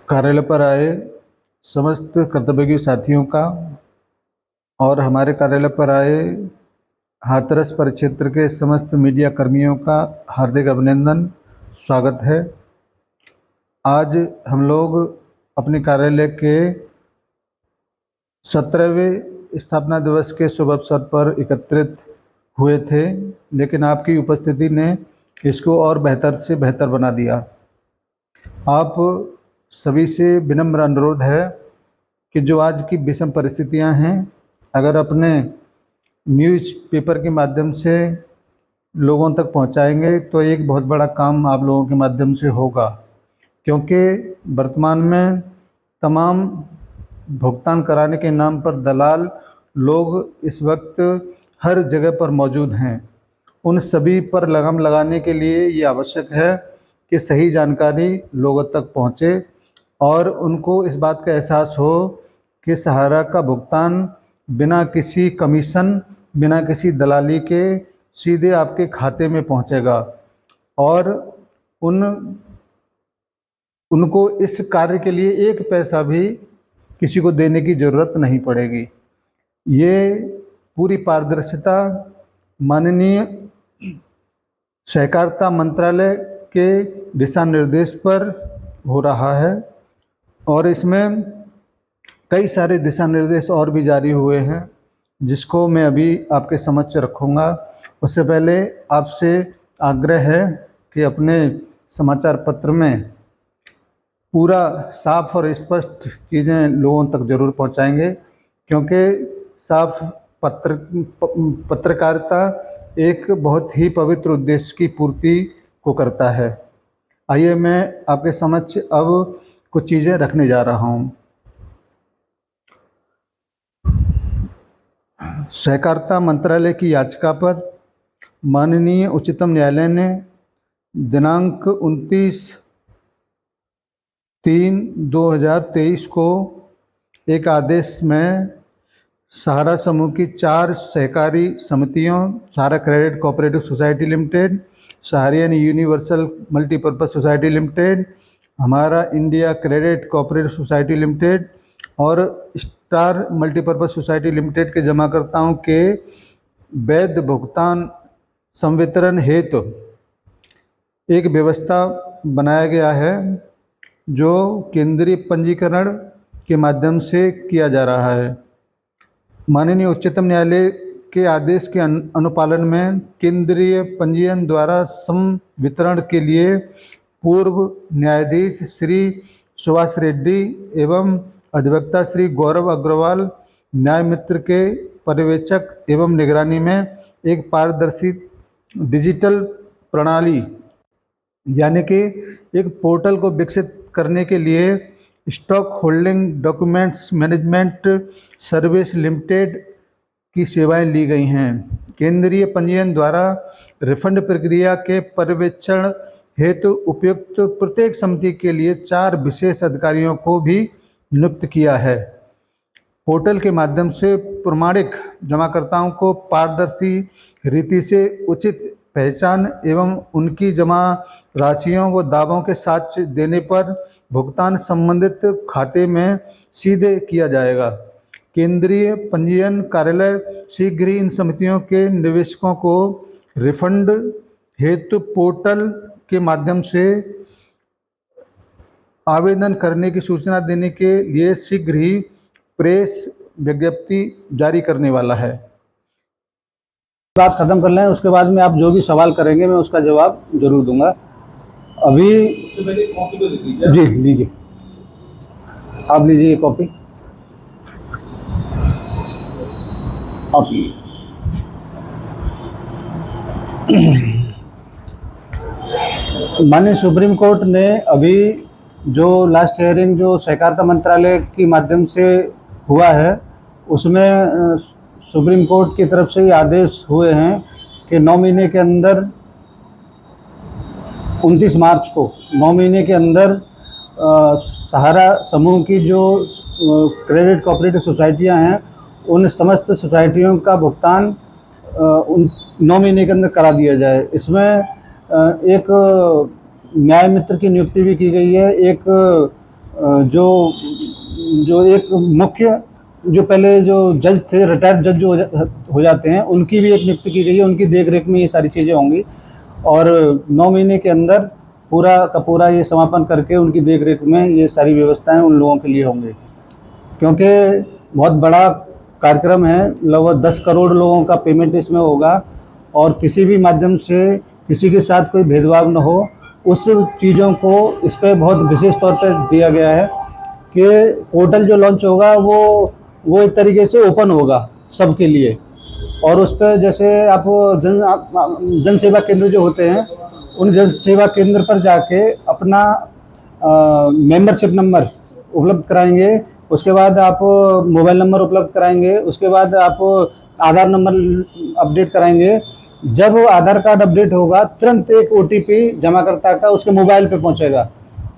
कार्यालय पर आए समस्त कर्तव्ययोगी साथियों का और हमारे कार्यालय पर आए हाथरस परिक्षेत्र के समस्त मीडिया कर्मियों का हार्दिक अभिनंदन, स्वागत है। आज हम लोग अपने कार्यालय के 17वें स्थापना दिवस के शुभ अवसर पर एकत्रित हुए थे, लेकिन आपकी उपस्थिति ने इसको और बेहतर से बेहतर बना दिया। आप सभी से विनम्र अनुरोध है कि जो आज की विषम परिस्थितियां हैं, अगर अपने न्यूज़पेपर के माध्यम से लोगों तक पहुंचाएंगे तो एक बहुत बड़ा काम आप लोगों के माध्यम से होगा, क्योंकि वर्तमान में तमाम भुगतान कराने के नाम पर दलाल लोग इस वक्त हर जगह पर मौजूद हैं। उन सभी पर लगाम लगाने के लिए ये आवश्यक है कि सही जानकारी लोगों तक पहुंचे और उनको इस बात का एहसास हो कि सहारा का भुगतान बिना किसी कमीशन, बिना किसी दलाली के सीधे आपके खाते में पहुंचेगा और उनको इस कार्य के लिए एक पैसा भी किसी को देने की ज़रूरत नहीं पड़ेगी। ये पूरी पारदर्शिता माननीय सहकारिता मंत्रालय के दिशा निर्देश पर हो रहा है और इसमें कई सारे दिशा निर्देश और भी जारी हुए हैं, जिसको मैं अभी आपके समक्ष रखूँगा। उससे पहले आपसे आग्रह है कि अपने समाचार पत्र में पूरा साफ और स्पष्ट चीज़ें लोगों तक जरूर पहुंचाएंगे, क्योंकि साफ पत्रकारिता एक बहुत ही पवित्र उद्देश्य की पूर्ति को करता है। आइए मैं आपके समक्ष अब कुछ चीज़ें रखने जा रहा हूं। सहकारिता मंत्रालय की याचिका पर माननीय उच्चतम न्यायालय ने दिनांक 29/3/2023 को एक आदेश में सहारा समूह की 4 सहकारी समितियों, Sahara credit cooperative society limited, Saharayan universal multipurpose society limited, Hamara India credit cooperative society limited और स्टार मल्टीपर्पज़ सोसाइटी लिमिटेड के जमाकर्ताओं के वैध भुगतान संवितरण हेतु एक व्यवस्था बनाया गया है, जो केंद्रीय पंजीकरण के माध्यम से किया जा रहा है। माननीय उच्चतम न्यायालय के आदेश के अनुपालन में केंद्रीय पंजीयन द्वारा संवितरण के लिए पूर्व न्यायाधीश श्री सुभाष रेड्डी एवं अधिवक्ता श्री गौरव अग्रवाल न्याय मित्र के पर्यवेक्षक एवं निगरानी में एक पारदर्शी डिजिटल प्रणाली यानी कि एक पोर्टल को विकसित करने के लिए stock holding documents management service limited की सेवाएं ली गई हैं। केंद्रीय पंजीयन द्वारा रिफंड प्रक्रिया के पर्यवेक्षण हेतु उपयुक्त प्रत्येक समिति के लिए 4 विशेष अधिकारियों को भी नियुक्त किया है। पोर्टल के माध्यम से प्रमाणिक जमाकर्ताओं को पारदर्शी रीति से उचित पहचान एवं उनकी जमा राशियों व दावों के साथ देने पर भुगतान संबंधित खाते में सीधे किया जाएगा। केंद्रीय पंजीयन कार्यालय शीघ्र ही इन समितियों के निवेशकों को रिफंड हेतु पोर्टल के माध्यम से आवेदन करने की सूचना देने के लिए शीघ्र ही प्रेस विज्ञप्ति जारी करने वाला है। बात खत्म कर लें, उसके बाद में आप जो भी सवाल करेंगे मैं उसका जवाब जरूर दूंगा। अभी कॉपी तो लीजिए। जी लीजिए, आप लीजिए कॉपी। आप माननीय सुप्रीम कोर्ट ने अभी जो लास्ट हियरिंग जो सहकारिता मंत्रालय के माध्यम से हुआ है, उसमें सुप्रीम कोर्ट की तरफ से ये आदेश हुए हैं कि 9 महीने के अंदर 29 मार्च को 9 महीने के अंदर सहारा समूह की जो क्रेडिट कोऑपरेटिव सोसाइटियां हैं, उन समस्त सोसाइटियों का भुगतान उन 9 महीने के अंदर करा दिया जाए। इसमें एक न्याय मित्र की नियुक्ति भी की गई है, एक जो जो एक मुख्य जो पहले जो जज थे, रिटायर्ड जज जो हो जाते हैं, उनकी भी एक नियुक्ति की गई है। उनकी देख रेख में ये सारी चीज़ें होंगी और 9 महीने के अंदर पूरा का पूरा ये समापन करके उनकी देख रेख में ये सारी व्यवस्थाएं उन लोगों के लिए होंगी, क्योंकि बहुत बड़ा कार्यक्रम है। लगभग 10 करोड़ लोगों का पेमेंट इसमें होगा और किसी भी माध्यम से किसी के साथ कोई भेदभाव न हो, उस चीज़ों को इस पर बहुत विशेष तौर पर दिया गया है कि पोर्टल जो लॉन्च होगा वो एक तरीके से ओपन होगा सबके लिए। और उस पर जैसे आप जन सेवा केंद्र जो होते हैं, उन जन सेवा केंद्र पर जाके अपना मेंबरशिप नंबर उपलब्ध कराएंगे, उसके बाद आप मोबाइल नंबर उपलब्ध कराएंगे, उसके बाद आप आधार नंबर अपडेट कराएंगे। जब आधार कार्ड अपडेट होगा, तुरंत एक OTP जमाकर्ता का उसके मोबाइल पे पहुंचेगा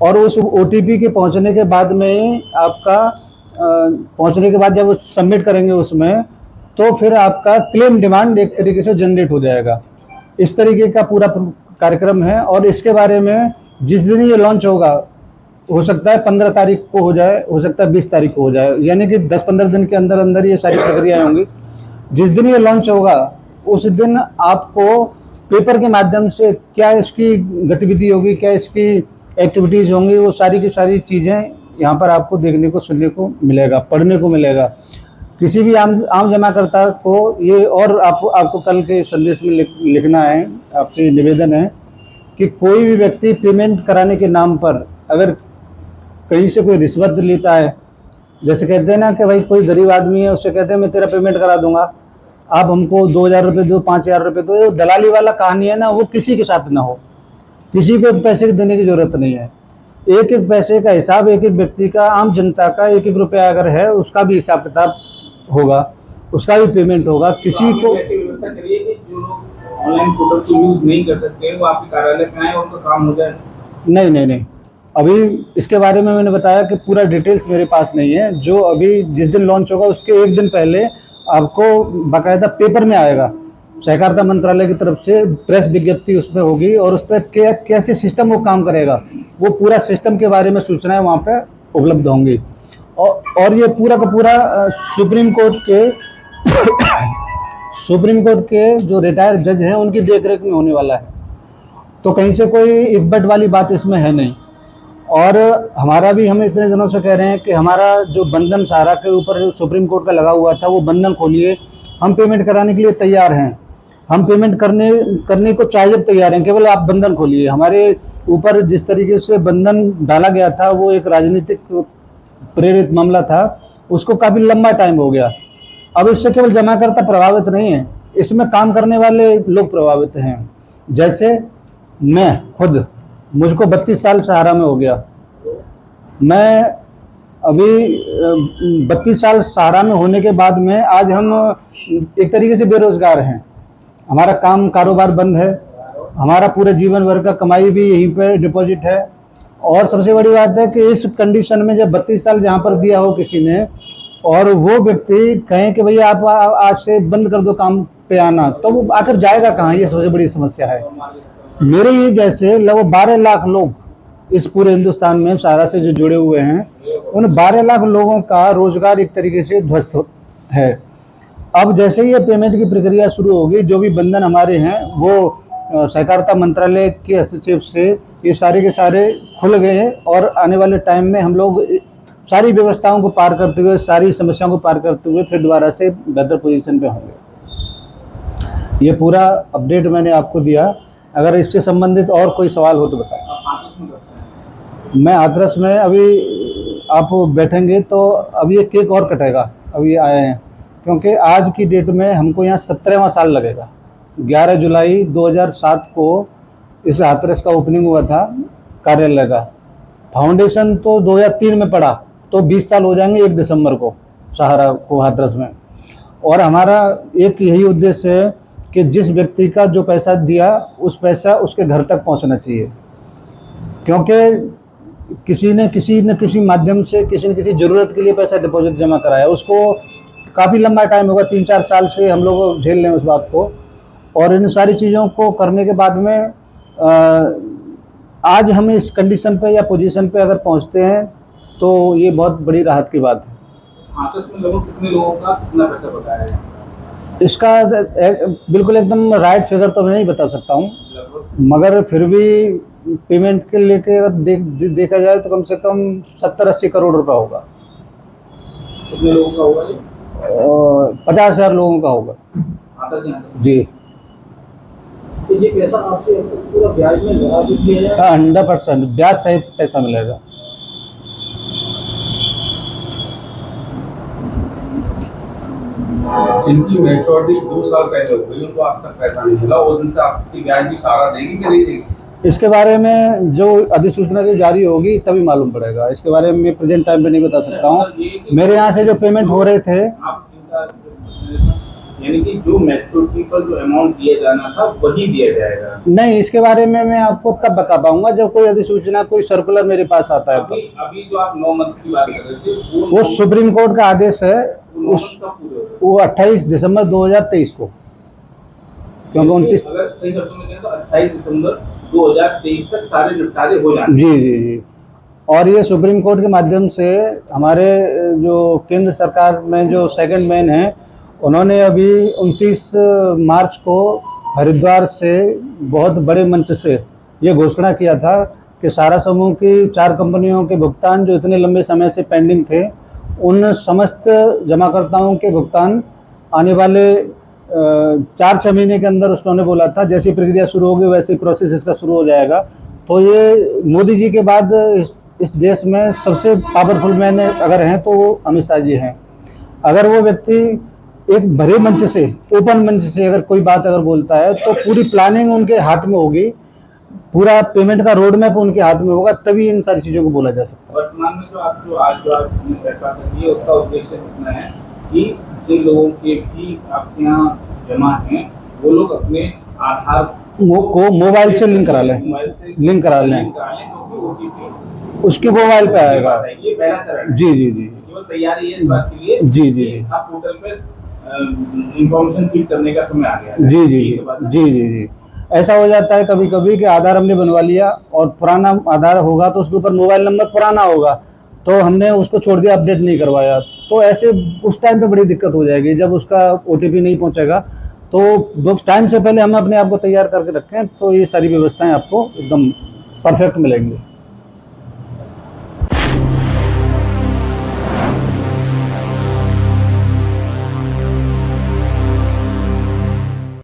और उस OTP के पहुंचने के बाद में आपका पहुंचने के बाद जब वो सबमिट करेंगे उसमें, तो फिर आपका क्लेम डिमांड एक तरीके से जनरेट हो जाएगा। इस तरीके का पूरा कार्यक्रम है और इसके बारे में जिस दिन ये लॉन्च होगा, हो सकता है 15 तारीख को हो जाए, हो सकता है 20 तारीख को हो जाए, यानी कि 10-15 दिन के अंदर अंदर ये सारी प्रक्रियाएं होंगी। जिस दिन ये लॉन्च होगा उस दिन आपको पेपर के माध्यम से क्या इसकी गतिविधि होगी, क्या इसकी एक्टिविटीज़ होंगी, वो सारी की सारी चीज़ें यहाँ पर आपको देखने को, सुनने को मिलेगा, पढ़ने को मिलेगा। किसी भी आम जमाकर्ता को ये, और आपको कल के संदेश में लिखना है, आपसे निवेदन है कि कोई भी व्यक्ति पेमेंट कराने के नाम पर अगर कहीं से कोई रिश्वत लेता है, जैसे कहते हैं ना कि भाई कोई गरीब आदमी है, उससे कहते हैं मैं तेरा पेमेंट करा दूंगा, आप हमको 2000 रुपये दो, 5000 रुपये दो, दलाली वाला कहानी है ना, वो किसी के साथ ना हो। किसी को पैसे देने की जरूरत नहीं है। एक एक पैसे का हिसाब एक एक व्यक्ति का, आम जनता का एक एक रुपया अगर है, उसका भी हिसाब किताब होगा, उसका भी पेमेंट होगा। किसी को ऐसी व्यवस्था करिए कि जो लोग ऑनलाइन पोर्टल को यूज नहीं कर सकते वो आपके कार्यालय में आए और उनका काम हो जाए। नहीं, अभी इसके बारे में मैंने बताया कि पूरा डिटेल्स मेरे पास नहीं है। जो अभी जिस दिन लॉन्च होगा उसके एक दिन पहले आपको बाकायदा पेपर में आएगा, सहकारिता मंत्रालय की तरफ से प्रेस विज्ञप्ति उसमें होगी और उस पर कैसे सिस्टम वो काम करेगा, वो पूरा सिस्टम के बारे में सूचनाएं वहाँ पे उपलब्ध होंगी। और ये पूरा का पूरा सुप्रीम कोर्ट के जो रिटायर्ड जज हैं उनकी देखरेख में होने वाला है, तो कहीं से कोई इफ बट वाली बात इसमें है नहीं। और हमारा भी, हम इतने दिनों से कह रहे हैं कि हमारा जो बंधन सहारा के ऊपर सुप्रीम कोर्ट का लगा हुआ था, वो बंधन खोलिए। हम पेमेंट कराने के लिए तैयार हैं, हम पेमेंट करने को चाहिए तैयार हैं, केवल आप बंधन खोलिए। हमारे ऊपर जिस तरीके से बंधन डाला गया था वो एक राजनीतिक प्रेरित मामला था, उसको काफ़ी लंबा टाइम हो गया। अब इससे केवल जमाकर्ता प्रभावित नहीं है, इसमें काम करने वाले लोग प्रभावित हैं। जैसे मैं खुद, मुझको 32 साल सहारा में हो गया। मैं अभी 32 साल सहारा में होने के बाद में आज हम एक तरीके से बेरोजगार हैं। हमारा काम कारोबार बंद है, हमारा पूरे जीवन भर का कमाई भी यहीं पे डिपॉजिट है। और सबसे बड़ी बात है कि इस कंडीशन में जब 32 साल जहाँ पर दिया हो किसी ने, और वो व्यक्ति कहें कि भैया आप आज से बंद कर दो काम पे आना, तो वो आकर जाएगा कहाँ, ये सबसे बड़ी समस्या है। मेरे ही जैसे लगभग 12 लाख लोग इस पूरे हिंदुस्तान में सहारा से जो जुड़े हुए हैं, उन 12 लाख लोगों का रोजगार एक तरीके से ध्वस्त है। अब जैसे ही ये पेमेंट की प्रक्रिया शुरू होगी, जो भी बंधन हमारे हैं वो सहकारिता मंत्रालय के हस्तक्षेप से ये सारे के सारे खुल गए हैं और आने वाले टाइम में हम लोग सारी व्यवस्थाओं को पार करते हुए, सारी समस्याओं को पार करते हुए फिर दोबारा से बेहतर पोजीशन पे होंगे। ये पूरा अपडेट मैंने आपको दिया। अगर इससे संबंधित और कोई सवाल हो तो बताएं। मैं हाथरस में अभी आप बैठेंगे तो अभी ये केक और कटेगा, अभी आए हैं, क्योंकि आज की डेट में हमको यहाँ 17वां साल लगेगा। 11 जुलाई 2007 को इस हाथरस का ओपनिंग हुआ था कार्यालय का। फाउंडेशन तो 2003 में पड़ा, तो 20 साल हो जाएंगे 1 दिसंबर को सहारा को हाथरस में। और हमारा एक यही उद्देश्य है कि जिस व्यक्ति का जो पैसा दिया, उस पैसा उसके घर तक पहुंचना चाहिए, क्योंकि किसी न किसी माध्यम से किसी न किसी ज़रूरत के लिए पैसा डिपॉजिट जमा कराया, उसको काफ़ी लंबा टाइम होगा, 3-4 साल से हम लोग झेल रहे हैं उस बात को। और इन सारी चीज़ों को करने के बाद में आज हम इस कंडीशन पे या पोजीशन पे अगर पहुंचते हैं, तो ये बहुत बड़ी राहत की बात है। हाँ, तो इसमें लगभग कितने लोगों का कितना पैसा बताया है? इसका बिल्कुल एकदम राइट फिगर तो मैं नहीं बता सकता हूँ, लगभग मगर फिर भी पेमेंट के लेके अगर देखा जाए तो कम से कम 70-80 करोड़ रुपए होगा, कितने लोगों का होगा ये? और 50,000 लोगों का होगा। आता जी आता जी तो ये पैसा आपसे पूरा ब्याज में लगा दिया जाए? 100% ब्याज सहित पैसा मिलेगा। जिनकी मैच्योरिटी 2 साल पहले हो गई उनको आज तक पैसा नहीं मिला, उस दिन से आपकी ब्याज भी सारा देगी कि नहीं देगी? इसके बारे में जो अधिसूचना जो जारी होगी तभी मालूम पड़ेगा। इसके बारे में मैं प्रेजेंट टाइम पे नहीं बता सकता हूँ। मेरे यहाँ से जो पेमेंट हो रहे थे, आप यानी कि जो मैच्योरिटी पर जो अमाउंट दिया जाना था वही दिया जाएगा? नहीं, इसके बारे में मैं आपको तब बता पाऊंगा जब कोई अधिसूचना, कोई सर्कुलर मेरे पास आता है। अभी अभी जो आप 9 मंथ की बात कर रहे थे वो सुप्रीम कोर्ट का आदेश है, उस कब पूरे हो गए? वो 28 दिसंबर 2023 को, क्योंकि 29 अगर सही शब्दों में कहें तो 28 दिसंबर 2023 तक सारे निपटारे हो जाएंगे। जी जी जी। और ये सुप्रीम कोर्ट के माध्यम से हमारे जो केंद्र सरकार में जो सेकंड मैन है, उन्होंने अभी 29 मार्च को हरिद्वार से बहुत बड़े मंच से ये घोषणा किया था कि सारा समूह की 4 कंपनियों के भुगतान जो इतने लंबे समय से पेंडिंग थे, उन समस्त जमाकर्ताओं के भुगतान आने वाले 4-6 महीने के अंदर उन्होंने बोला था। जैसी प्रक्रिया शुरू होगी वैसे प्रोसेस इसका शुरू हो जाएगा। तो ये मोदी जी के बाद इस देश में सबसे पावरफुल मैन अगर हैं तो वो अमित शाह जी हैं। अगर वो व्यक्ति एक भरे मंच से, ओपन मंच से अगर कोई बात अगर बोलता है तो पूरी प्लानिंग उनके हाथ में होगी, पूरा पेमेंट का रोड मैप उनके हाथ में होगा, तभी इन सारी चीज़ों को बोला जा सकता है। वर्तमान में जो आपने फैसला कर लिया उसका उद्देश्य इतना है कि जिन लोगों के भी आपके यहाँ जमा हैं वो लोग अपने आधार को मोबाइल से लिंक करा लें, लिंक करा लें, क्योंकि OTP उसके मोबाइल पे आएगा। ये पहला चरण है। जी जी जी केवल तैयारी है इस बात के लिए जी जी कि आप पोर्टल पे इंफॉर्मेशन फीड करने का समय आ गया है। जी जी जी जी जी। ऐसा हो जाता है कभी कभी कि आधार हमने बनवा लिया और पुराना आधार होगा तो उसके ऊपर मोबाइल नंबर पुराना होगा, तो हमने उसको छोड़ दिया, अपडेट नहीं करवाया, तो ऐसे उस टाइम पे बड़ी दिक्कत हो जाएगी। जब उसका OTP नहीं पहुंचेगा तो टाइम से पहले हम अपने आप को तैयार करके रखें, तो ये सारी व्यवस्थाएं आपको एकदम परफेक्ट मिलेंगी।